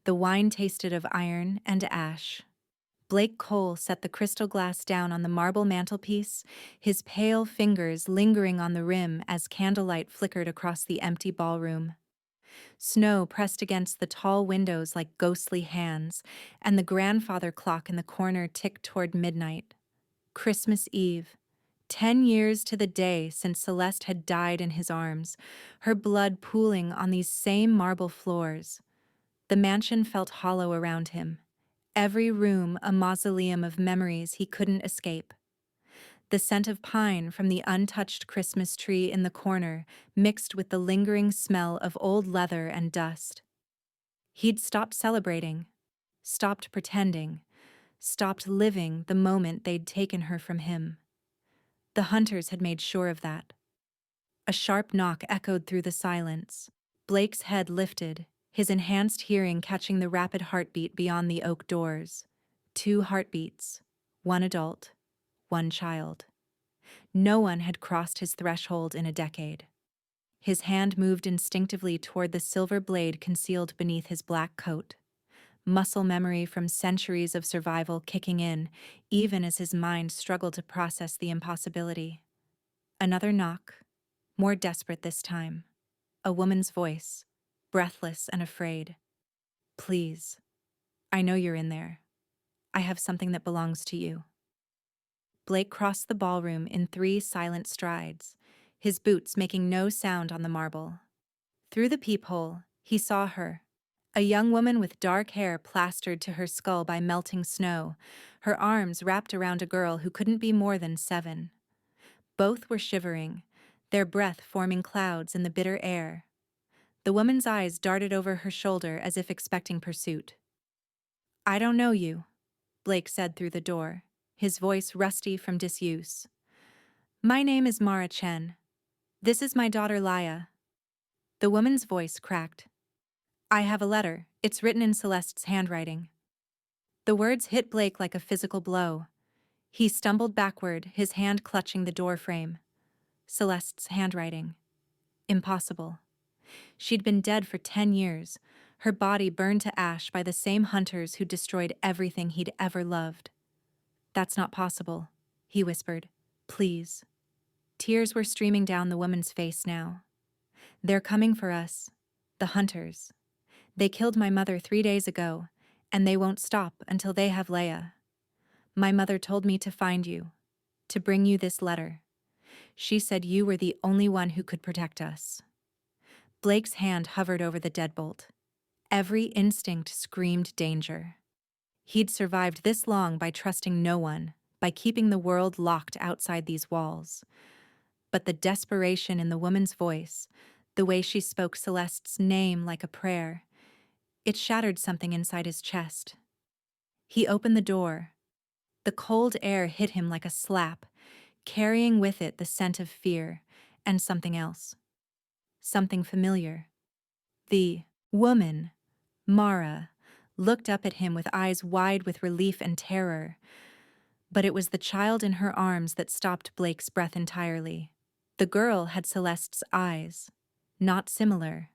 The wine tasted of iron and ash. Blake Cole set the crystal glass down on the marble mantelpiece, his pale fingers lingering on the rim as candlelight flickered across the empty ballroom. Snow pressed against the tall windows like ghostly hands, and the grandfather clock in the corner ticked toward midnight. Christmas Eve. 10 years to the day since Celeste had died in his arms, her blood pooling on these same marble floors. The mansion felt hollow around him. Every room a mausoleum of memories he couldn't escape. The scent of pine from the untouched Christmas tree in the corner mixed with the lingering smell of old leather and dust. He'd stopped celebrating, stopped pretending, stopped living the moment they'd taken her from him. The hunters had made sure of that. A sharp knock echoed through the silence. Blake's head lifted, his enhanced hearing catching the rapid heartbeat beyond the oak doors. 2 heartbeats, 1 adult, 1 child. No one had crossed his threshold in a decade. His hand moved instinctively toward the silver blade concealed beneath his black coat. Muscle memory from centuries of survival kicking in, even as his mind struggled to process the impossibility. Another knock, more desperate this time. A woman's voice, breathless and afraid. "Please, I know you're in there. I have something that belongs to you." Blake crossed the ballroom in 3 silent strides, his boots making no sound on the marble. Through the peephole, he saw her, a young woman with dark hair plastered to her skull by melting snow, her arms wrapped around a girl who couldn't be more than 7. Both were shivering, their breath forming clouds in the bitter air. The woman's eyes darted over her shoulder as if expecting pursuit. "I don't know you," Blake said through the door, his voice rusty from disuse. "My name is Mara Chen. This is my daughter Laya." The woman's voice cracked. "I have a letter. It's written in Celeste's handwriting." The words hit Blake like a physical blow. He stumbled backward, his hand clutching the door frame. Celeste's handwriting. Impossible. She'd been dead for 10 years, her body burned to ash by the same hunters who destroyed everything he'd ever loved. "That's not possible," he whispered. "Please." Tears were streaming down the woman's face now. "They're coming for us. The hunters. They killed my mother 3 days ago, and they won't stop until they have Laya. My mother told me to find you, to bring you this letter. She said you were the only one who could protect us." Blake's hand hovered over the deadbolt. Every instinct screamed danger. He'd survived this long by trusting no one, by keeping the world locked outside these walls. But the desperation in the woman's voice, the way she spoke Celeste's name like a prayer, it shattered something inside his chest. He opened the door. The cold air hit him like a slap, carrying with it the scent of fear and something else. Something familiar. The woman, Mara, looked up at him with eyes wide with relief and terror. But it was the child in her arms that stopped Blake's breath entirely. The girl had Celeste's eyes. Not similar.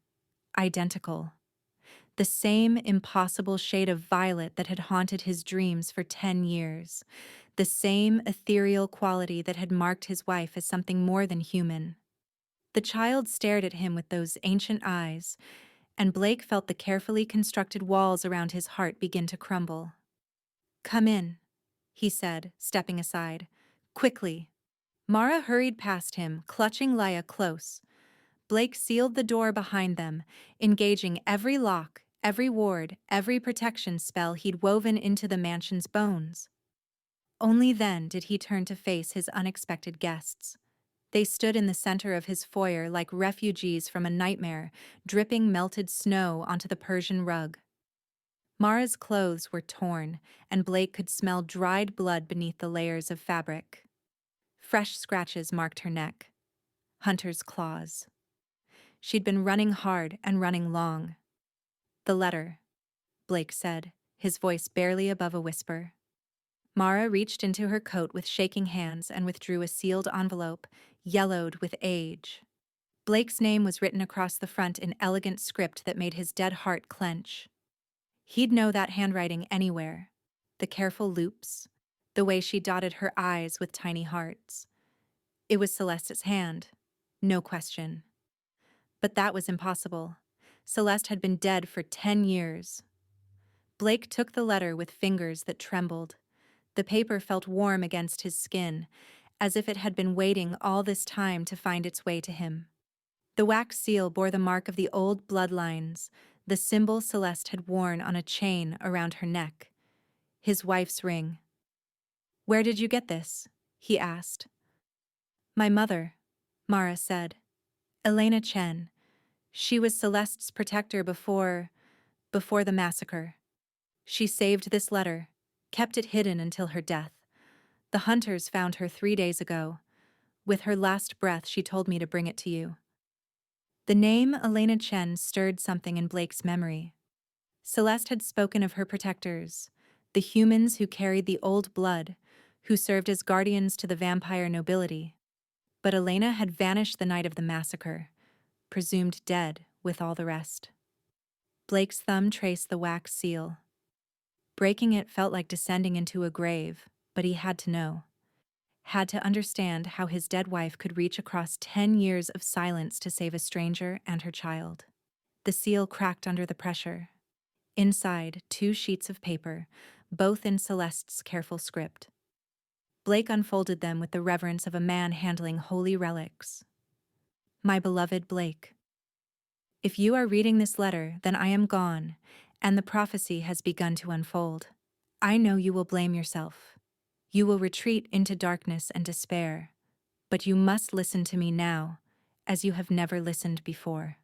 Identical. The same impossible shade of violet that had haunted his dreams for 10 years. The same ethereal quality that had marked his wife as something more than human. The child stared at him with those ancient eyes, and Blake felt the carefully constructed walls around his heart begin to crumble. "Come in," he said, stepping aside. "Quickly." Mara hurried past him, clutching Laya close. Blake sealed the door behind them, engaging every lock, every ward, every protection spell he'd woven into the mansion's bones. Only then did he turn to face his unexpected guests. They stood in the center of his foyer like refugees from a nightmare, dripping melted snow onto the Persian rug. Mara's clothes were torn, and Blake could smell dried blood beneath the layers of fabric. Fresh scratches marked her neck. Hunter's claws. She'd been running hard and running long. "The letter," Blake said, his voice barely above a whisper. Mara reached into her coat with shaking hands and withdrew a sealed envelope, yellowed with age. Blake's name was written across the front in elegant script that made his dead heart clench. He'd know that handwriting anywhere. The careful loops, the way she dotted her I's with tiny hearts. It was Celeste's hand, no question. But that was impossible. Celeste had been dead for 10 years. Blake took the letter with fingers that trembled. The paper felt warm against his skin, as if it had been waiting all this time to find its way to him. The wax seal bore the mark of the old bloodlines, the symbol Celeste had worn on a chain around her neck. His wife's ring. "Where did you get this?" he asked. "My mother," Mara said. "Elena Chen. She was Celeste's protector before the massacre. She saved this letter, kept it hidden until her death. The hunters found her 3 days ago. With her last breath, she told me to bring it to you." The name Elena Chen stirred something in Blake's memory. Celeste had spoken of her protectors, the humans who carried the old blood, who served as guardians to the vampire nobility. But Elena had vanished the night of the massacre, presumed dead with all the rest. Blake's thumb traced the wax seal. Breaking it felt like descending into a grave, but he had to know. Had to understand how his dead wife could reach across 10 years of silence to save a stranger and her child. The seal cracked under the pressure. Inside, 2 sheets of paper, both in Celeste's careful script. Blake unfolded them with the reverence of a man handling holy relics. "My beloved Blake, if you are reading this letter, then I am gone, and the prophecy has begun to unfold. I know you will blame yourself. You will retreat into darkness and despair, but you must listen to me now, as you have never listened before."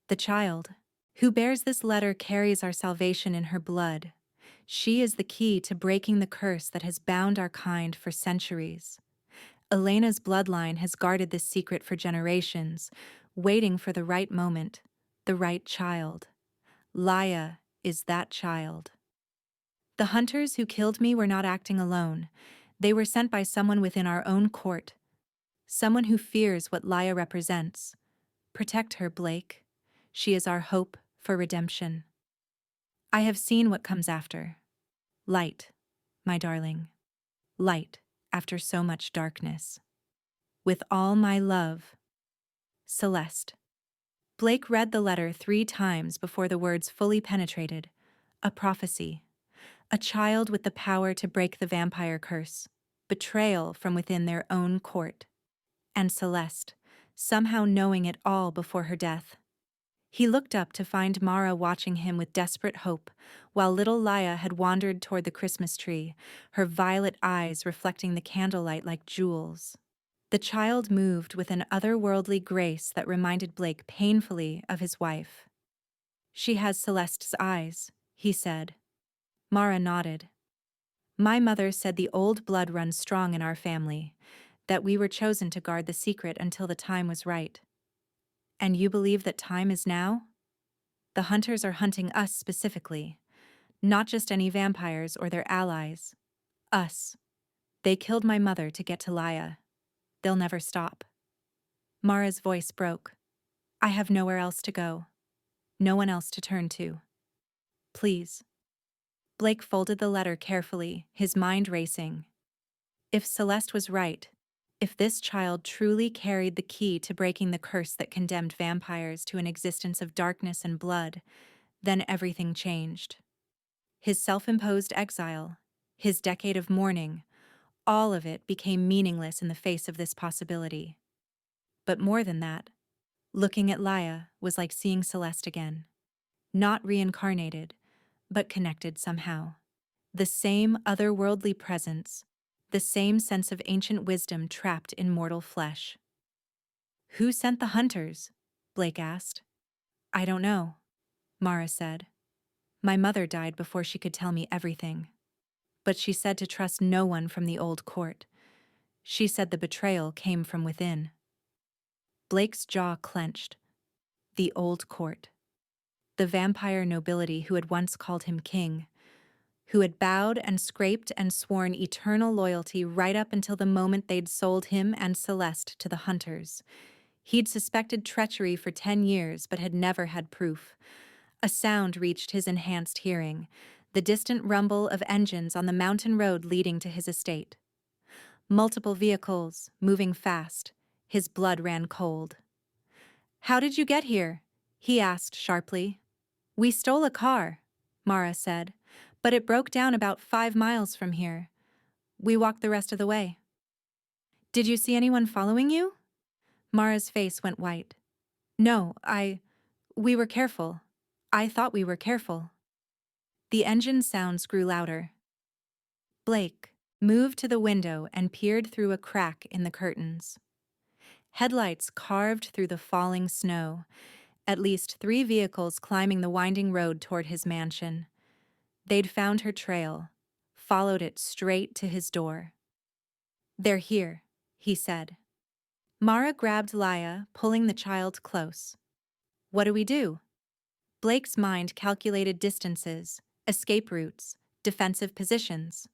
The child who bears this letter carries our salvation in her blood. She is the key to breaking the curse that has bound our kind for centuries. Elena's bloodline has guarded this secret for generations, waiting for the right moment, the right child. Laya is that child. The hunters who killed me were not acting alone. They were sent by someone within our own court. Someone who fears what Laya represents. Protect her, Blake. She is our hope for redemption. I have seen what comes after. Light, my darling. Light after so much darkness. With all my love, Celeste. Blake read the letter 3 times before the words fully penetrated. A prophecy. A child with the power to break the vampire curse. Betrayal from within their own court. And Celeste, somehow knowing it all before her death. He looked up to find Mara watching him with desperate hope, while little Laya had wandered toward the Christmas tree, her violet eyes reflecting the candlelight like jewels. The child moved with an otherworldly grace that reminded Blake painfully of his wife. "She has Celeste's eyes," he said. Mara nodded. "My mother said the old blood runs strong in our family, that we were chosen to guard the secret until the time was right. And you believe that time is now? The hunters are hunting us specifically, not just any vampires or their allies. Us. They killed my mother to get to Laya. They'll never stop." Mara's voice broke. "I have nowhere else to go. No one else to turn to. Please." Blake folded the letter carefully, his mind racing. If Celeste was right, if this child truly carried the key to breaking the curse that condemned vampires to an existence of darkness and blood, then everything changed. His self-imposed exile, his decade of mourning, all of it became meaningless in the face of this possibility. But more than that, looking at Laya was like seeing Celeste again. Not reincarnated, but connected somehow. The same otherworldly presence, the same sense of ancient wisdom trapped in mortal flesh. "Who sent the hunters?" Blake asked. "I don't know," Mara said. "My mother died before she could tell me everything. But she said to trust no one from the old court. She said the betrayal came from within." Blake's jaw clenched. The old court. The vampire nobility who had once called him king, who had bowed and scraped and sworn eternal loyalty right up until the moment they'd sold him and Celeste to the hunters. He'd suspected treachery for 10 years but had never had proof. A sound reached his enhanced hearing, the distant rumble of engines on the mountain road leading to his estate. Multiple vehicles, moving fast. His blood ran cold. "How did you get here?" he asked sharply. "We stole a car," Mara said, "but it broke down about 5 miles from here. We walked the rest of the way." "Did you see anyone following you?" Mara's face went white. "No, we were careful. I thought we were careful." The engine sounds grew louder. Blake moved to the window and peered through a crack in the curtains. Headlights carved through the falling snow, at least 3 vehicles climbing the winding road toward his mansion. They'd found her trail, followed it straight to his door. "They're here," he said. Mara grabbed Laya, pulling the child close. "What do we do?" Blake's mind calculated distances, escape routes, defensive positions.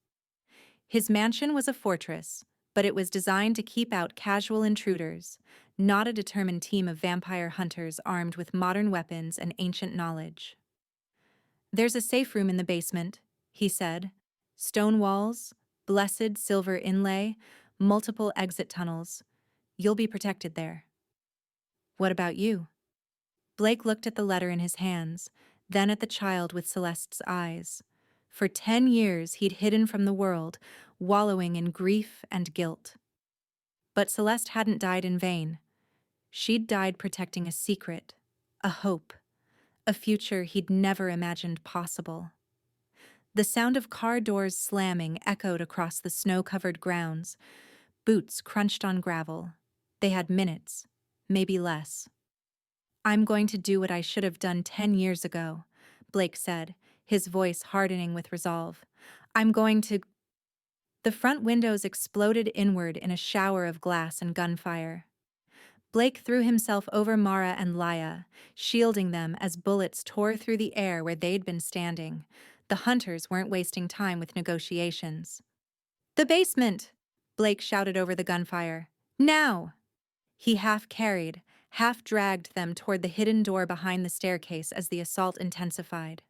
His mansion was a fortress, but it was designed to keep out casual intruders, not a determined team of vampire hunters armed with modern weapons and ancient knowledge. "There's a safe room in the basement," he said. "Stone walls, blessed silver inlay, multiple exit tunnels. You'll be protected there." "What about you?" Blake looked at the letter in his hands, then at the child with Celeste's eyes. For 10 years he'd hidden from the world, wallowing in grief and guilt. But Celeste hadn't died in vain. She'd died protecting a secret, a hope, a future he'd never imagined possible. The sound of car doors slamming echoed across the snow-covered grounds. Boots crunched on gravel. They had minutes, maybe less. "I'm going to do what I should have done 10 years ago," Blake said, his voice hardening with resolve. "I'm going to—" The front windows exploded inward in a shower of glass and gunfire. Blake threw himself over Mara and Laya, shielding them as bullets tore through the air where they'd been standing. The hunters weren't wasting time with negotiations. "The basement!" Blake shouted over the gunfire. "Now!" He half-carried, half-dragged them toward the hidden door behind the staircase as the assault intensified.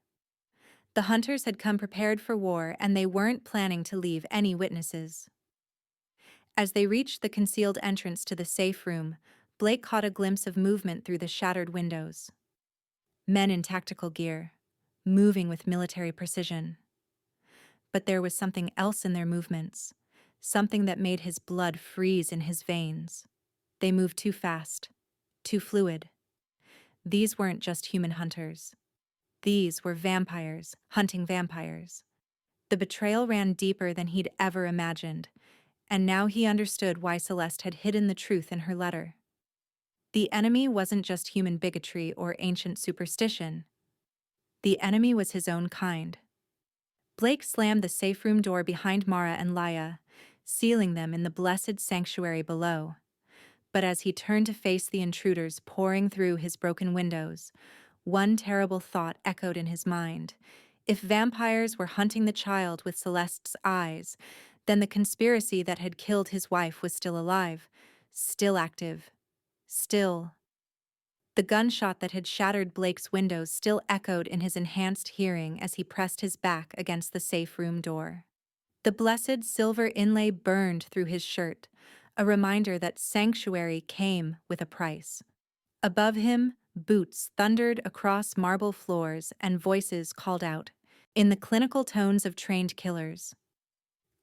The hunters had come prepared for war, and they weren't planning to leave any witnesses. As they reached the concealed entrance to the safe room, Blake caught a glimpse of movement through the shattered windows. Men in tactical gear, moving with military precision. But there was something else in their movements, something that made his blood freeze in his veins. They moved too fast, too fluid. These weren't just human hunters. These were vampires, hunting vampires. The betrayal ran deeper than he'd ever imagined, and now he understood why Celeste had hidden the truth in her letter. The enemy wasn't just human bigotry or ancient superstition. The enemy was his own kind. Blake slammed the safe room door behind Mara and Laya, sealing them in the blessed sanctuary below. But as he turned to face the intruders pouring through his broken windows, one terrible thought echoed in his mind. If vampires were hunting the child with Celeste's eyes, then the conspiracy that had killed his wife was still alive, still active, still. The gunshot that had shattered Blake's windows still echoed in his enhanced hearing as he pressed his back against the safe room door. The blessed silver inlay burned through his shirt, a reminder that sanctuary came with a price. Above him, boots thundered across marble floors and voices called out, in the clinical tones of trained killers.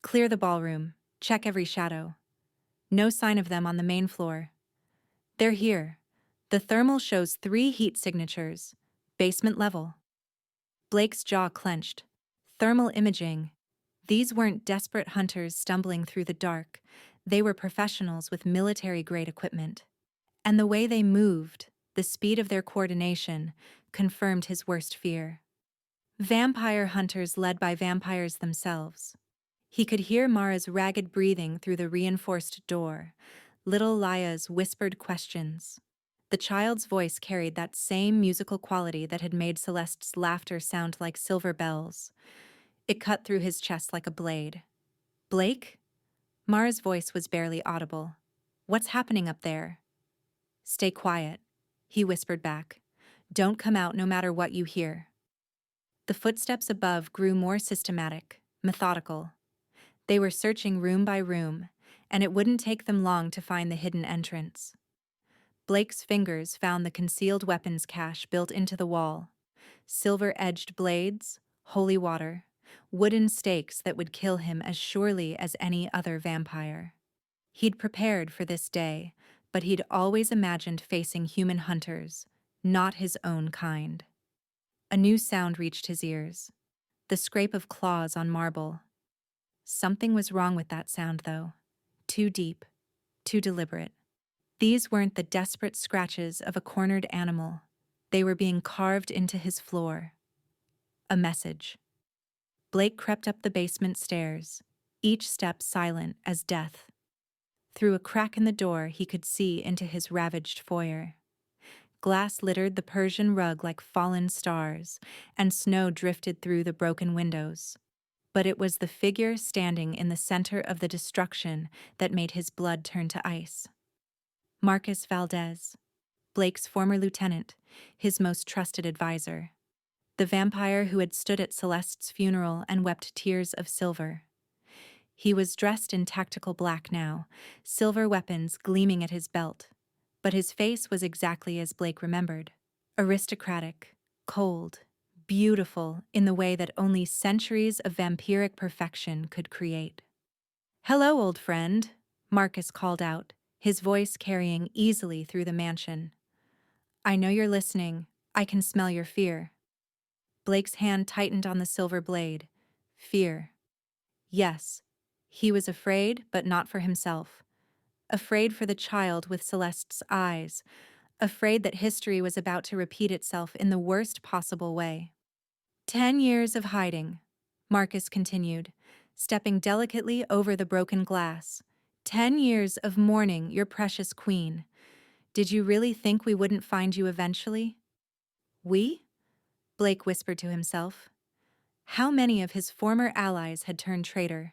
"Clear the ballroom. Check every shadow. No sign of them on the main floor. They're here. The thermal shows 3 heat signatures. Basement level." Blake's jaw clenched. Thermal imaging. These weren't desperate hunters stumbling through the dark. They were professionals with military-grade equipment. And the way they moved, the speed of their coordination, confirmed his worst fear. Vampire hunters led by vampires themselves. He could hear Mara's ragged breathing through the reinforced door, little Laya's whispered questions. The child's voice carried that same musical quality that had made Celeste's laughter sound like silver bells. It cut through his chest like a blade. "Blake?" Mara's voice was barely audible. "What's happening up there?" "Stay quiet," he whispered back. Don't come out no matter what you hear. The footsteps above grew more systematic, methodical. They were searching room by room, and it wouldn't take them long to find the hidden entrance. Blake's fingers found the concealed weapons cache built into the wall. Silver-edged blades, holy water, wooden stakes that would kill him as surely as any other vampire. He'd prepared for this day, but he'd always imagined facing human hunters, not his own kind. A new sound reached his ears, the scrape of claws on marble. Something was wrong with that sound, though. Too deep, too deliberate. These weren't the desperate scratches of a cornered animal. They were being carved into his floor. A message. Blake crept up the basement stairs, each step silent as death. Through a crack in the door, he could see into his ravaged foyer. Glass littered the Persian rug like fallen stars, and snow drifted through the broken windows. But it was the figure standing in the center of the destruction that made his blood turn to ice. Marcus Valdez, Blake's former lieutenant, his most trusted advisor. The vampire who had stood at Celeste's funeral and wept tears of silver. He was dressed in tactical black now, silver weapons gleaming at his belt. But his face was exactly as Blake remembered. Aristocratic, cold, beautiful in the way that only centuries of vampiric perfection could create. "Hello, old friend," Marcus called out, his voice carrying easily through the mansion. "I know you're listening. I can smell your fear." Blake's hand tightened on the silver blade. Fear. Yes, he was afraid, but not for himself. Afraid for the child with Celeste's eyes, afraid that history was about to repeat itself in the worst possible way. 10 years of hiding, Marcus continued, stepping delicately over the broken glass. 10 years of mourning your precious queen. Did you really think we wouldn't find you eventually? We? Blake whispered to himself. How many of his former allies had turned traitor?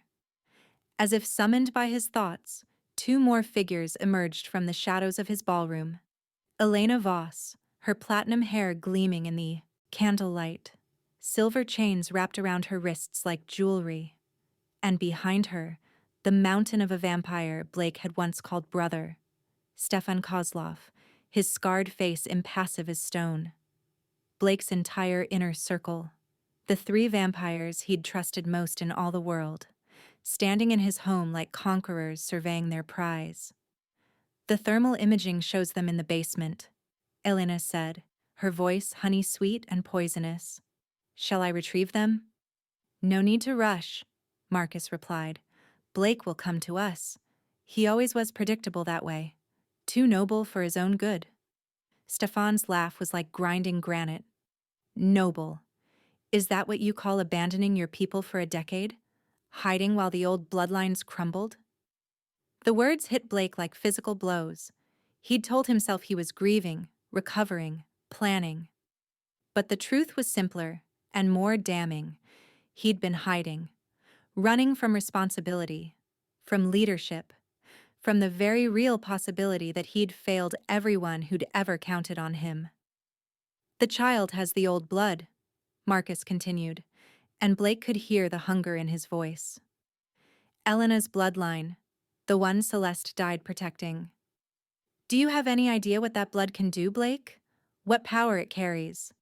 As if summoned by his thoughts, 2 more figures emerged from the shadows of his ballroom. Elena Voss, her platinum hair gleaming in the candlelight, silver chains wrapped around her wrists like jewelry. And behind her, the mountain of a vampire Blake had once called brother, Stefan Kozlov, his scarred face impassive as stone. Blake's entire inner circle, the 3 vampires he'd trusted most in all the world, standing in his home like conquerors surveying their prize. "The thermal imaging shows them in the basement," Elena said, her voice honey-sweet and poisonous. "Shall I retrieve them?" "No need to rush," Marcus replied. "Blake will come to us. He always was predictable that way. Too noble for his own good." Stefan's laugh was like grinding granite. "Noble. Is that what you call abandoning your people for a decade? Hiding while the old bloodlines crumbled?" The words hit Blake like physical blows. He'd told himself he was grieving, recovering, planning. But the truth was simpler and more damning. He'd been hiding, running from responsibility, from leadership, from the very real possibility that he'd failed everyone who'd ever counted on him. "The child has the old blood," Marcus continued, and Blake could hear the hunger in his voice. "Elena's bloodline, the one Celeste died protecting. Do you have any idea what that blood can do, Blake? What power it carries?"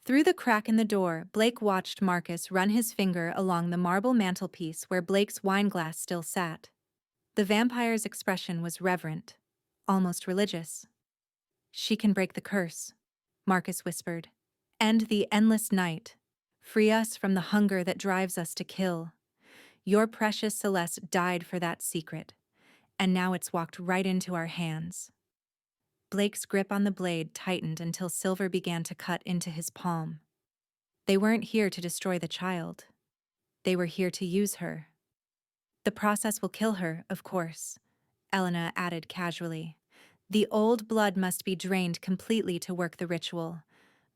Through the crack in the door, Blake watched Marcus run his finger along the marble mantelpiece where Blake's wineglass still sat. The vampire's expression was reverent, almost religious. "She can break the curse," Marcus whispered. "End the endless night. Free us from the hunger that drives us to kill. Your precious Celeste died for that secret, and now it's walked right into our hands." Blake's grip on the blade tightened until silver began to cut into his palm. They weren't here to destroy the child. They were here to use her. "The process will kill her, of course," Elena added casually. "The old blood must be drained completely to work the ritual.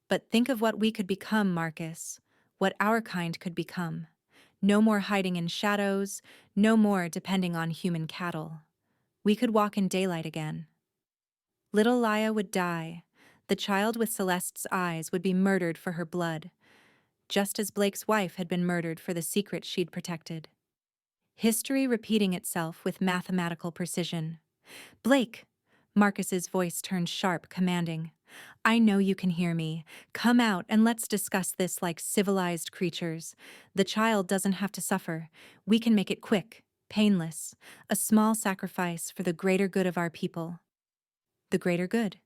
But think of what we could become, Marcus. What our kind could become. No more hiding in shadows, no more depending on human cattle. We could walk in daylight again. Little Laya would die. The child with Celeste's eyes would be murdered for her blood, just as Blake's wife had been murdered for the secret she'd protected. History repeating itself with mathematical precision. "Blake!" Marcus's voice turned sharp, commanding. "I know you can hear me. Come out and let's discuss this like civilized creatures. The child doesn't have to suffer. We can make it quick, painless, a small sacrifice for the greater good of our people." The greater good.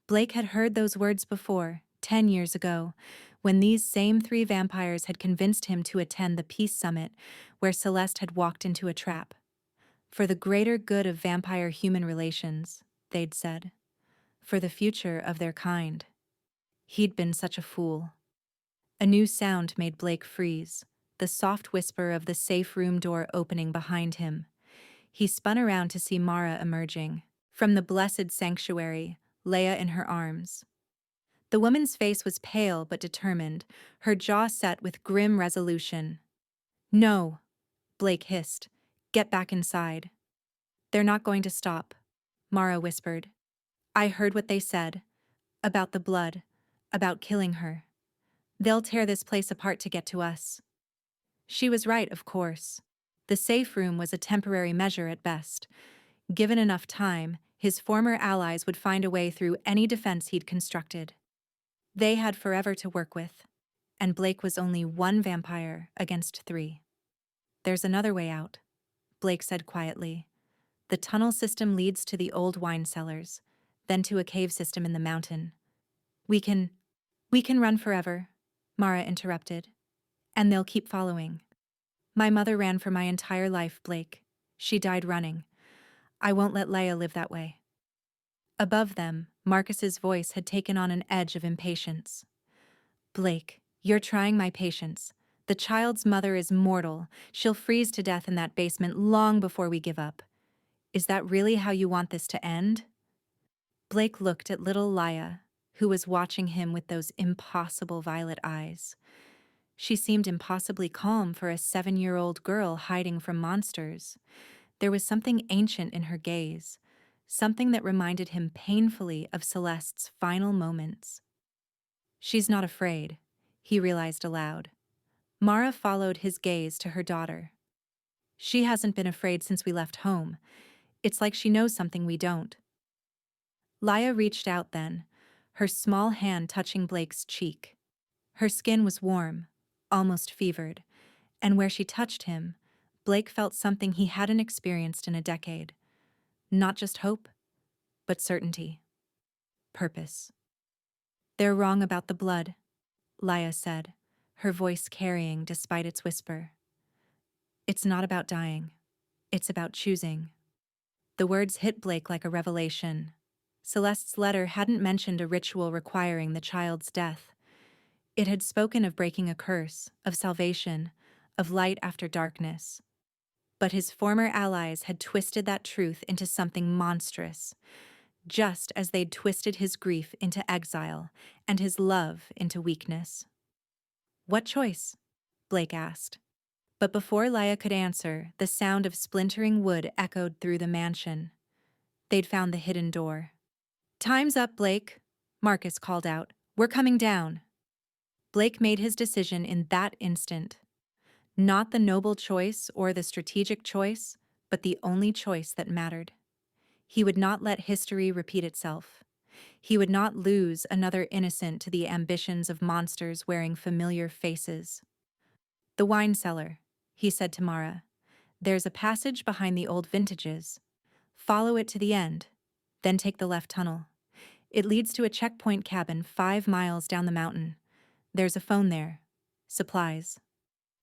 Blake had heard those words before, 10 years ago, when these same 3 vampires had convinced him to attend the Peace Summit, where Celeste had walked into a trap. For the greater good of vampire-human relations, they'd said. For the future of their kind. He'd been such a fool. A new sound made Blake freeze, the soft whisper of the safe room door opening behind him. He spun around to see Mara emerging. From the blessed sanctuary, Laya in her arms. The woman's face was pale but determined, her jaw set with grim resolution. "No," Blake hissed. "Get back inside." "They're not going to stop," Mara whispered. "I heard what they said. About the blood. About killing her. They'll tear this place apart to get to us." She was right, of course. The safe room was a temporary measure at best. Given enough time, his former allies would find a way through any defense he'd constructed. They had forever to work with, and Blake was only one vampire against 3. "There's another way out," Blake said quietly. "The tunnel system leads to the old wine cellars, then to a cave system in the mountain. We can run forever," Mara interrupted. "And they'll keep following. My mother ran for my entire life, Blake. She died running. I won't let Laya live that way." Above them, Marcus's voice had taken on an edge of impatience. "Blake, you're trying my patience. The child's mother is mortal. She'll freeze to death in that basement long before we give up. Is that really how you want this to end?" Blake looked at little Laya, who was watching him with those impossible violet eyes. She seemed impossibly calm for a 7-year-old girl hiding from monsters. There was something ancient in her gaze, something that reminded him painfully of Celeste's final moments. "She's not afraid," he realized aloud. Mara followed his gaze to her daughter. "She hasn't been afraid since we left home. It's like she knows something we don't." Laya reached out then, her small hand touching Blake's cheek. Her skin was warm, almost fevered, and where she touched him, Blake felt something he hadn't experienced in a decade. Not just hope, but certainty. Purpose. "They're wrong about the blood," Laya said, her voice carrying despite its whisper. "It's not about dying. It's about choosing." The words hit Blake like a revelation. Celeste's letter hadn't mentioned a ritual requiring the child's death. It had spoken of breaking a curse, of salvation, of light after darkness. But his former allies had twisted that truth into something monstrous, just as they'd twisted his grief into exile and his love into weakness. "What choice?" Blake asked. But before Laya could answer, the sound of splintering wood echoed through the mansion. They'd found the hidden door. "Time's up, Blake," Marcus called out. "We're coming down." Blake made his decision in that instant. Not the noble choice or the strategic choice, but the only choice that mattered. He would not let history repeat itself. He would not lose another innocent to the ambitions of monsters wearing familiar faces. "The wine cellar," he said to Mara. "There's a passage behind the old vintages. Follow it to the end, then take the left tunnel. It leads to a checkpoint cabin 5 miles down the mountain. There's a phone there. Supplies.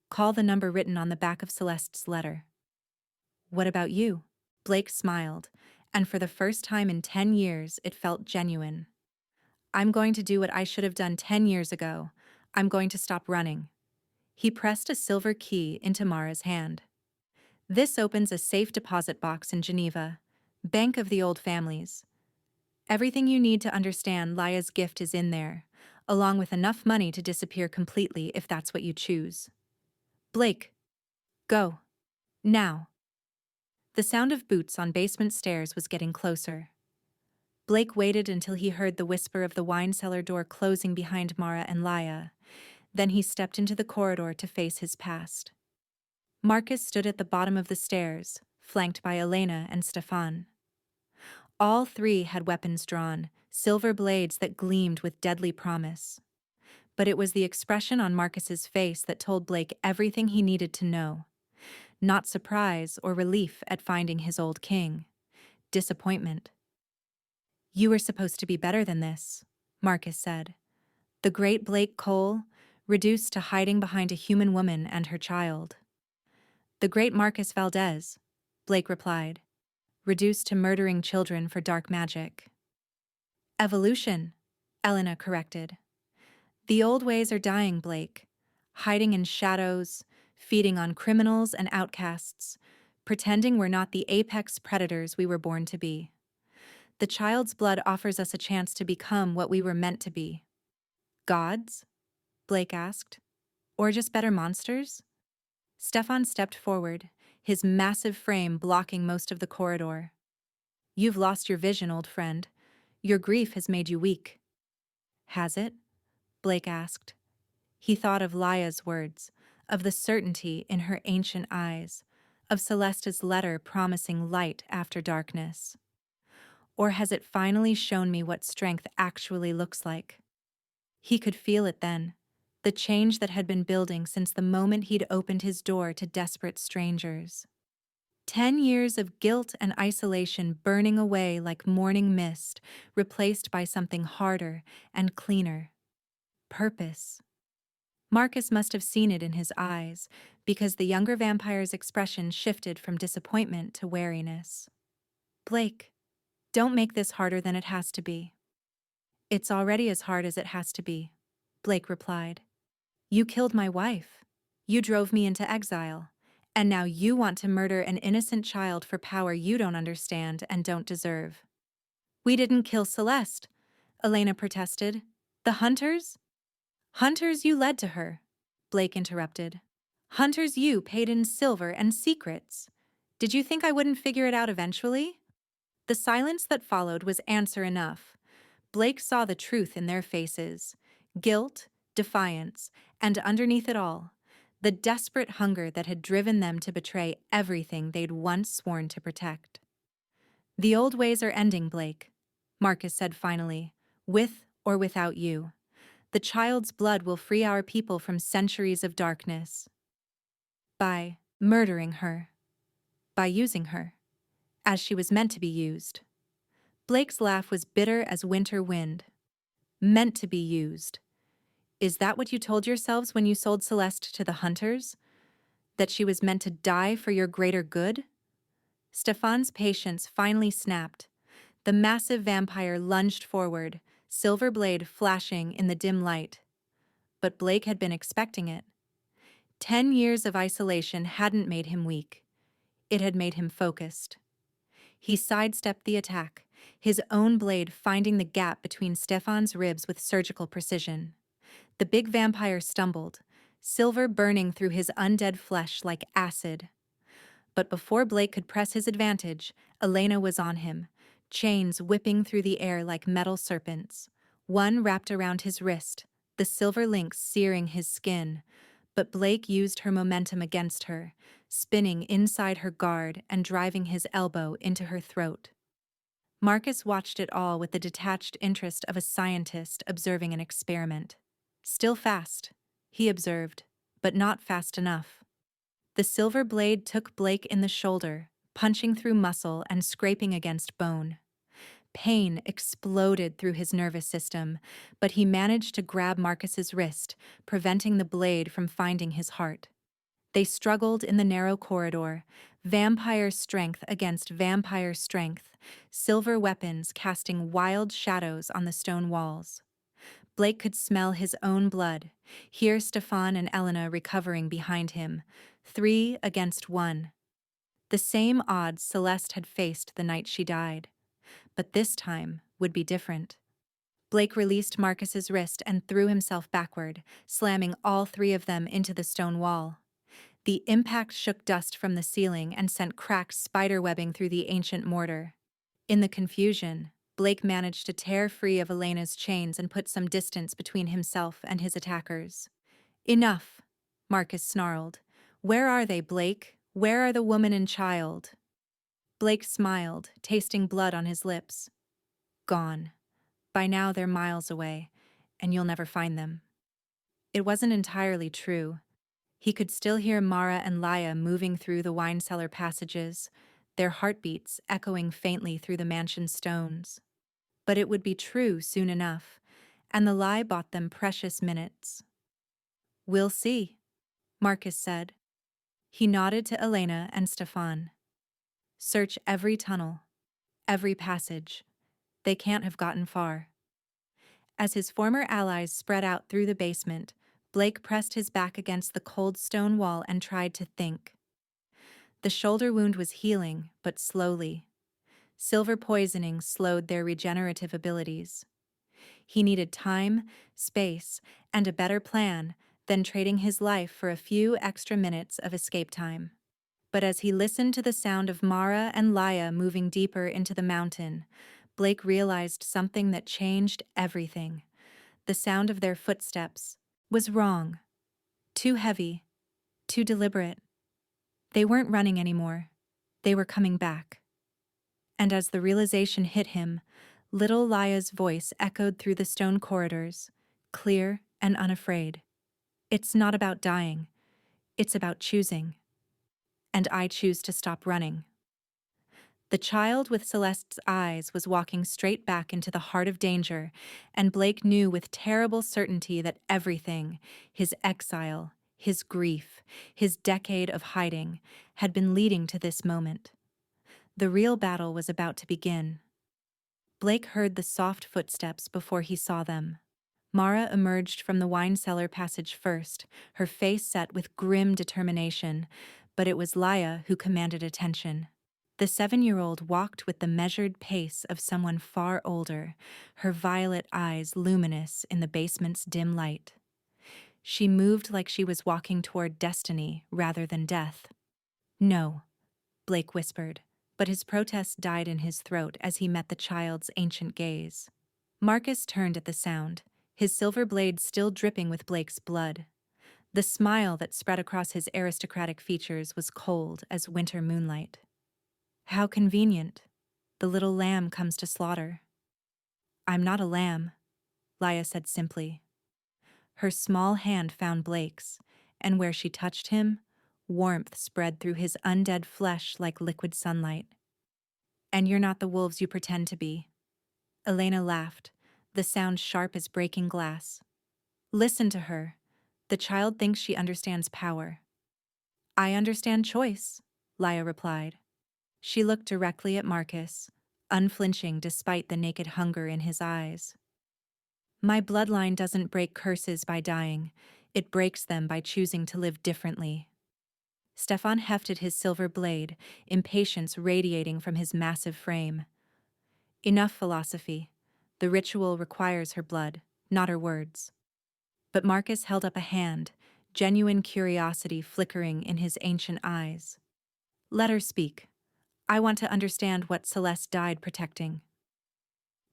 Call the number written on the back of Celeste's letter." "What about you?" Blake smiled, and for the first time in 10 years it felt genuine. "I'm going to do what I should have done 10 years ago. I'm going to stop running." He pressed a silver key into Mara's hand. "This opens a safe deposit box in Geneva, Bank of the Old Families. Everything you need to understand Laya's gift is in there, along with enough money to disappear completely if that's what you choose. Blake, go. Now." The sound of boots on basement stairs was getting closer. Blake waited until he heard the whisper of the wine cellar door closing behind Mara and Laya. Then he stepped into the corridor to face his past. Marcus stood at the bottom of the stairs, flanked by Elena and Stefan. All three had weapons drawn, silver blades that gleamed with deadly promise. But it was the expression on Marcus's face that told Blake everything he needed to know. Not surprise or relief at finding his old king. Disappointment. "You were supposed to be better than this," Marcus said. The great Blake Cole, reduced to hiding behind a human woman and her child. "The great Marcus Valdez," Blake replied, "reduced to murdering children for dark magic." "Evolution," Elena corrected. "The old ways are dying, Blake. Hiding in shadows, feeding on criminals and outcasts, pretending we're not the apex predators we were born to be. The child's blood offers us a chance to become what we were meant to be." "Gods?" Blake asked. "Or just better monsters?" Stefan stepped forward, his massive frame blocking most of the corridor. "You've lost your vision, old friend. Your grief has made you weak." "Has it?" Blake asked. He thought of Laya's words, of the certainty in her ancient eyes, of Celeste's letter promising light after darkness. "Or has it finally shown me what strength actually looks like?" He could feel it then, the change that had been building since the moment he'd opened his door to desperate strangers. 10 years of guilt and isolation burning away like morning mist, replaced by something harder and cleaner. Purpose. Marcus must have seen it in his eyes, because the younger vampire's expression shifted from disappointment to wariness. "Blake, don't make this harder than it has to be." "It's already as hard as it has to be," Blake replied. "You killed my wife. You drove me into exile. And now you want to murder an innocent child for power you don't understand and don't deserve." "We didn't kill Celeste," Elena protested. "The hunters?" "Hunters you led to her," Blake interrupted. "Hunters you paid in silver and secrets. Did you think I wouldn't figure it out eventually?" The silence that followed was answer enough. Blake saw the truth in their faces. Guilt, defiance, and underneath it all, the desperate hunger that had driven them to betray everything they'd once sworn to protect. "The old ways are ending, Blake," Marcus said finally, "with or without you. The child's blood will free our people from centuries of darkness. By murdering her. By using her. As she was meant to be used." Blake's laugh was bitter as winter wind. "Meant to be used. Is that what you told yourselves when you sold Celeste to the hunters? That she was meant to die for your greater good?" Stefan's patience finally snapped. The massive vampire lunged forward, silver blade flashing in the dim light. But Blake had been expecting it. 10 years of isolation hadn't made him weak. It had made him focused. He sidestepped the attack, his own blade finding the gap between Stefan's ribs with surgical precision. The big vampire stumbled, silver burning through his undead flesh like acid. But before Blake could press his advantage, Elena was on him, chains whipping through the air like metal serpents. One wrapped around his wrist, the silver links searing his skin. But Blake used her momentum against her, spinning inside her guard and driving his elbow into her throat. Marcus watched it all with the detached interest of a scientist observing an experiment. "Still fast," he observed, "but not fast enough." The silver blade took Blake in the shoulder, punching through muscle and scraping against bone. Pain exploded through his nervous system, but he managed to grab Marcus's wrist, preventing the blade from finding his heart. They struggled in the narrow corridor, vampire strength against vampire strength, silver weapons casting wild shadows on the stone walls. Blake could smell his own blood, hear Stefan and Elena recovering behind him, 3 against 1. The same odds Celeste had faced the night she died. But this time would be different. Blake released Marcus's wrist and threw himself backward, slamming all 3 of them into the stone wall. The impact shook dust from the ceiling and sent cracks spiderwebbing through the ancient mortar. In the confusion, Blake managed to tear free of Elena's chains and put some distance between himself and his attackers. "Enough," Marcus snarled. "Where are they, Blake? Where are the woman and child?" Blake smiled, tasting blood on his lips. "Gone. By now they're miles away, and you'll never find them." It wasn't entirely true. He could still hear Mara and Laya moving through the wine cellar passages, their heartbeats echoing faintly through the mansion's stones. But it would be true soon enough, and the lie bought them precious minutes. "We'll see," Marcus said. He nodded to Elena and Stefan. "Search every tunnel, every passage. They can't have gotten far." As his former allies spread out through the basement, Blake pressed his back against the cold stone wall and tried to think. The shoulder wound was healing, but slowly. Silver poisoning slowed their regenerative abilities. He needed time, space, and a better plan than trading his life for a few extra minutes of escape time. But as he listened to the sound of Mara and Laya moving deeper into the mountain, Blake realized something that changed everything. The sound of their footsteps was wrong. Too heavy. Too deliberate. They weren't running anymore. They were coming back. And as the realization hit him, little Laya's voice echoed through the stone corridors, clear and unafraid. "It's not about dying. It's about choosing. And I choose to stop running." The child with Celeste's eyes was walking straight back into the heart of danger, and Blake knew with terrible certainty that everything, his exile, his grief, his decade of hiding, had been leading to this moment. The real battle was about to begin. Blake heard the soft footsteps before he saw them. Mara emerged from the wine cellar passage first, her face set with grim determination, but it was Laya who commanded attention. The 7-year-old walked with the measured pace of someone far older, her violet eyes luminous in the basement's dim light. She moved like she was walking toward destiny rather than death. "No," Blake whispered, but his protest died in his throat as he met the child's ancient gaze. Marcus turned at the sound, his silver blade still dripping with Blake's blood. The smile that spread across his aristocratic features was cold as winter moonlight. "How convenient. The little lamb comes to slaughter." "I'm not a lamb," Laya said simply. Her small hand found Blake's, and where she touched him, warmth spread through his undead flesh like liquid sunlight. "And you're not the wolves you pretend to be." Elena laughed, the sound sharp as breaking glass. "Listen to her. The child thinks she understands power." "I understand choice," Laya replied. She looked directly at Marcus, unflinching despite the naked hunger in his eyes. "My bloodline doesn't break curses by dying. It breaks them by choosing to live differently." Stefan hefted his silver blade, impatience radiating from his massive frame. "Enough philosophy. The ritual requires her blood, not her words." But Marcus held up a hand, genuine curiosity flickering in his ancient eyes. "Let her speak. I want to understand what Celeste died protecting."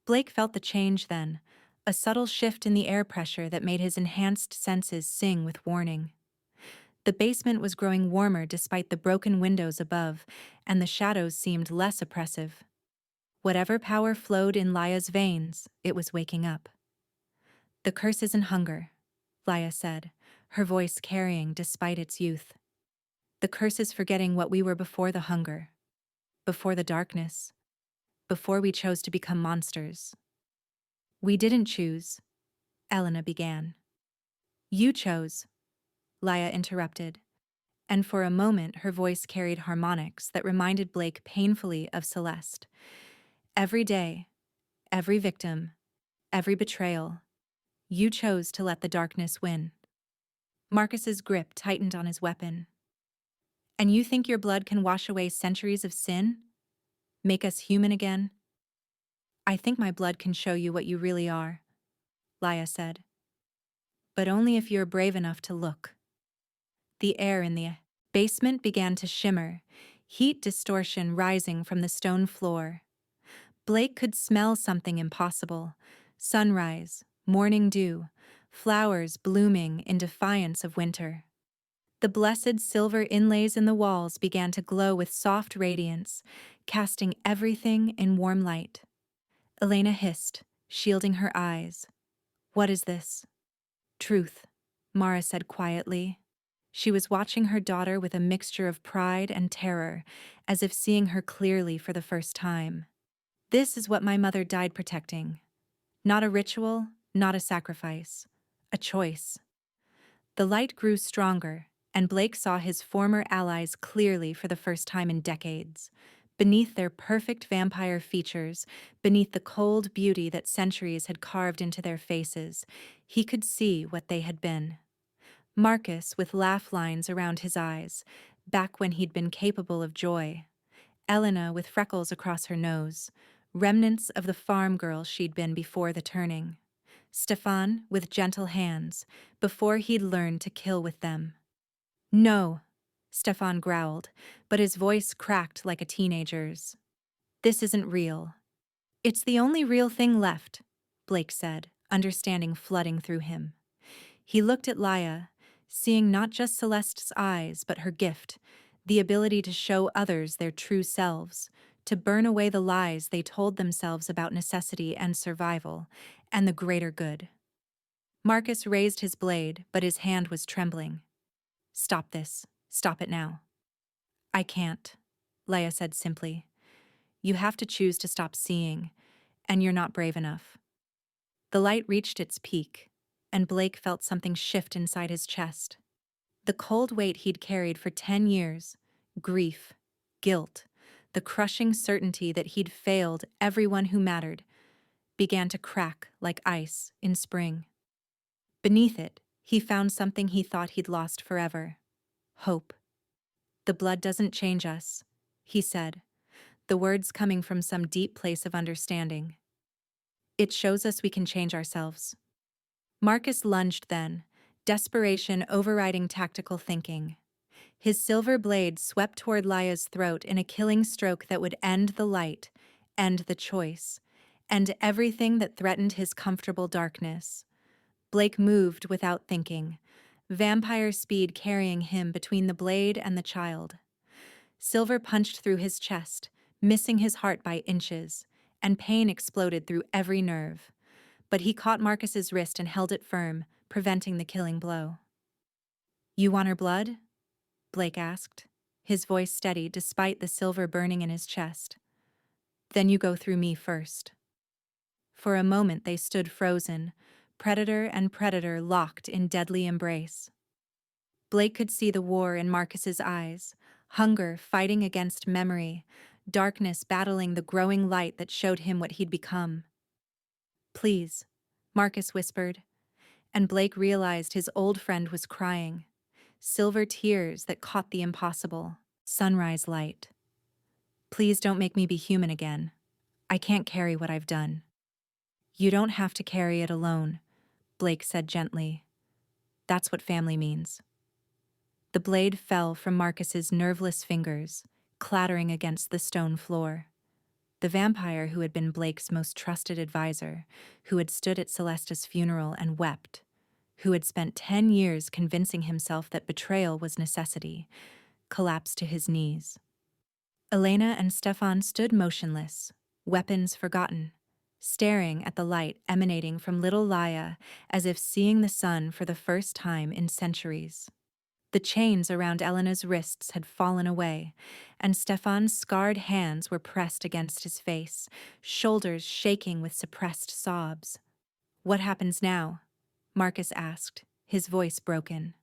Blake felt the change then, a subtle shift in the air pressure that made his enhanced senses sing with warning. The basement was growing warmer despite the broken windows above, and the shadows seemed less oppressive. Whatever power flowed in Laya's veins, it was waking up. "The curse isn't hunger," Laya said, her voice carrying despite its youth. "The curse is forgetting what we were before the hunger, before the darkness, before we chose to become monsters." "We didn't choose," Elena began. "You chose," Laya interrupted, and for a moment her voice carried harmonics that reminded Blake painfully of Celeste. "Every day, every victim, every betrayal, you chose to let the darkness win." Marcus's grip tightened on his weapon. "And you think your blood can wash away centuries of sin? Make us human again?" "I think my blood can show you what you really are," Laya said. "But only if you're brave enough to look." The air in the basement began to shimmer, heat distortion rising from the stone floor. Blake could smell something impossible: sunrise, morning dew, flowers blooming in defiance of winter. The blessed silver inlays in the walls began to glow with soft radiance, casting everything in warm light. Elena hissed, shielding her eyes. "What is this?" "Truth," Mara said quietly. She was watching her daughter with a mixture of pride and terror, as if seeing her clearly for the first time. "This is what my mother died protecting. Not a ritual, not a sacrifice. A choice." The light grew stronger, and Blake saw his former allies clearly for the first time in decades. Beneath their perfect vampire features, beneath the cold beauty that centuries had carved into their faces, he could see what they had been. Marcus with laugh lines around his eyes, back when he'd been capable of joy. Elena with freckles across her nose, remnants of the farm girl she'd been before the turning. Stefan with gentle hands, before he'd learned to kill with them. "No," Stefan growled, but his voice cracked like a teenager's. "This isn't real." "It's the only real thing left," Blake said, understanding flooding through him. He looked at Laya, seeing not just Celeste's eyes but her gift, the ability to show others their true selves, to burn away the lies they told themselves about necessity and survival, and the greater good. Marcus raised his blade, but his hand was trembling. "Stop this. Stop it now." "I can't," Laya said simply. "You have to choose to stop seeing, and you're not brave enough." The light reached its peak, and Blake felt something shift inside his chest. The cold weight he'd carried for 10 years, grief, guilt, the crushing certainty that he'd failed everyone who mattered, began to crack like ice in spring. Beneath it, he found something he thought he'd lost forever: hope. "The blood doesn't change us," he said, the words coming from some deep place of understanding. "It shows us we can change ourselves." Marcus lunged then, desperation overriding tactical thinking. His silver blade swept toward Laya's throat in a killing stroke that would end the light, end the choice, end everything that threatened his comfortable darkness. Blake moved without thinking, vampire speed carrying him between the blade and the child. Silver punched through his chest, missing his heart by inches, and pain exploded through every nerve. But he caught Marcus's wrist and held it firm, preventing the killing blow. "You want her blood?" Blake asked, his voice steady despite the silver burning in his chest. "Then you go through me first." For a moment they stood frozen, predator and predator locked in deadly embrace. Blake could see the war in Marcus's eyes, hunger fighting against memory, darkness battling the growing light that showed him what he'd become. "Please," Marcus whispered, and Blake realized his old friend was crying. Silver tears that caught the impossible, sunrise light. "Please don't make me be human again. I can't carry what I've done." "You don't have to carry it alone," Blake said gently. "That's what family means." The blade fell from Marcus's nerveless fingers, clattering against the stone floor. The vampire who had been Blake's most trusted advisor, who had stood at Celeste's funeral and wept, who had spent 10 years convincing himself that betrayal was necessity, collapsed to his knees. Elena and Stefan stood motionless, weapons forgotten, staring at the light emanating from little Laya as if seeing the sun for the first time in centuries. The chains around Elena's wrists had fallen away, and Stefan's scarred hands were pressed against his face, shoulders shaking with suppressed sobs. "What happens now?" Marcus asked, his voice broken.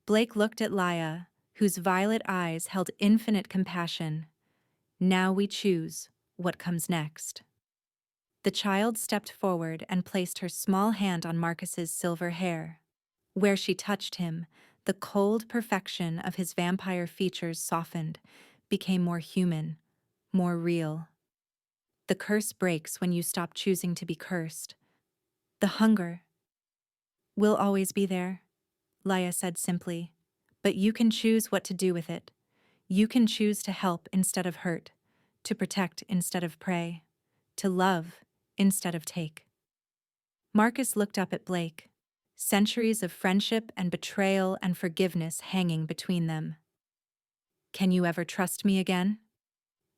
Blake looked at Laya, whose violet eyes held infinite compassion. "Now we choose what comes next." The child stepped forward and placed her small hand on Marcus's silver hair. Where she touched him, the cold perfection of his vampire features softened, became more human, more real. "The curse breaks when you stop choosing to be cursed. The hunger will always be there," Laya said simply, "but you can choose what to do with it. You can choose to help instead of hurt, to protect instead of prey, to love instead of take. Marcus looked up at Blake, centuries of friendship and betrayal and forgiveness hanging between them. Can you ever trust me again?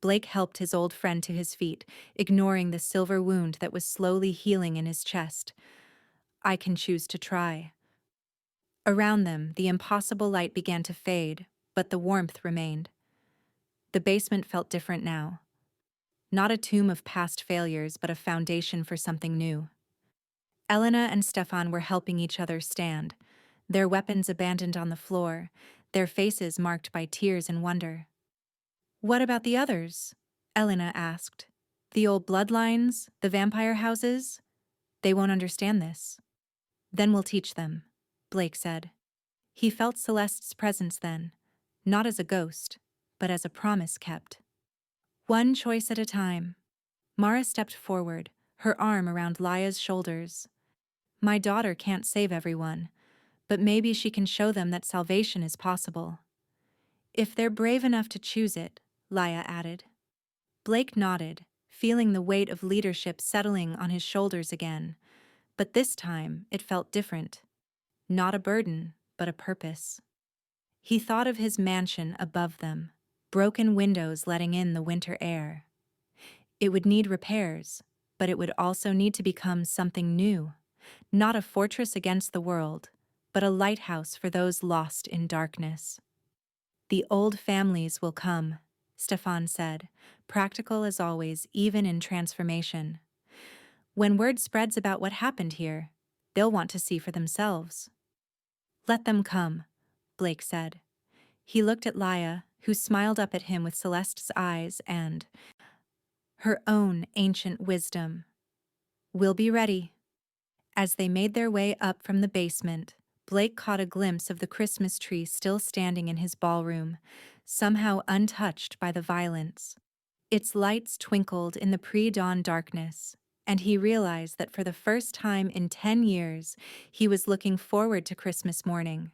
Blake helped his old friend to his feet, ignoring the silver wound that was slowly healing in his chest. I can choose to try. Around them, the impossible light began to fade, but the warmth remained. The basement felt different now. Not a tomb of past failures, but a foundation for something new. Elena and Stefan were helping each other stand, their weapons abandoned on the floor, their faces marked by tears and wonder. What about the others? Elena asked. The old bloodlines, the vampire houses? They won't understand this. Then we'll teach them, Blake said. He felt Celeste's presence then, not as a ghost, but as a promise kept. One choice at a time. Mara stepped forward, her arm around Laya's shoulders. My daughter can't save everyone, but maybe she can show them that salvation is possible. If they're brave enough to choose it, Laya added. Blake nodded, feeling the weight of leadership settling on his shoulders again, but this time it felt different. Not a burden, but a purpose. He thought of his mansion above them, broken windows letting in the winter air. It would need repairs, but it would also need to become something new. Not a fortress against the world, but a lighthouse for those lost in darkness. The old families will come, Stefan said, practical as always, even in transformation. When word spreads about what happened here, they'll want to see for themselves. Let them come, Blake said. He looked at Laya, who smiled up at him with Celeste's eyes and her own ancient wisdom. We'll be ready. As they made their way up from the basement, Blake caught a glimpse of the Christmas tree still standing in his ballroom, somehow untouched by the violence. Its lights twinkled in the pre-dawn darkness, and he realized that for the first time in 10 years, he was looking forward to Christmas morning.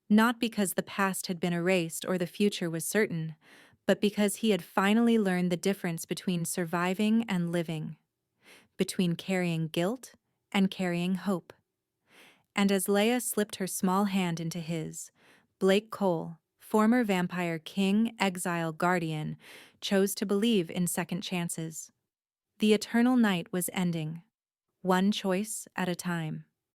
Not because the past had been erased or the future was certain, but because he had finally learned the difference between surviving and living, between carrying guilt and carrying hope. And as Laya slipped her small hand into his, Blake Cole, former vampire king, exile, guardian, chose to believe in second chances. The eternal night was ending, one choice at a time.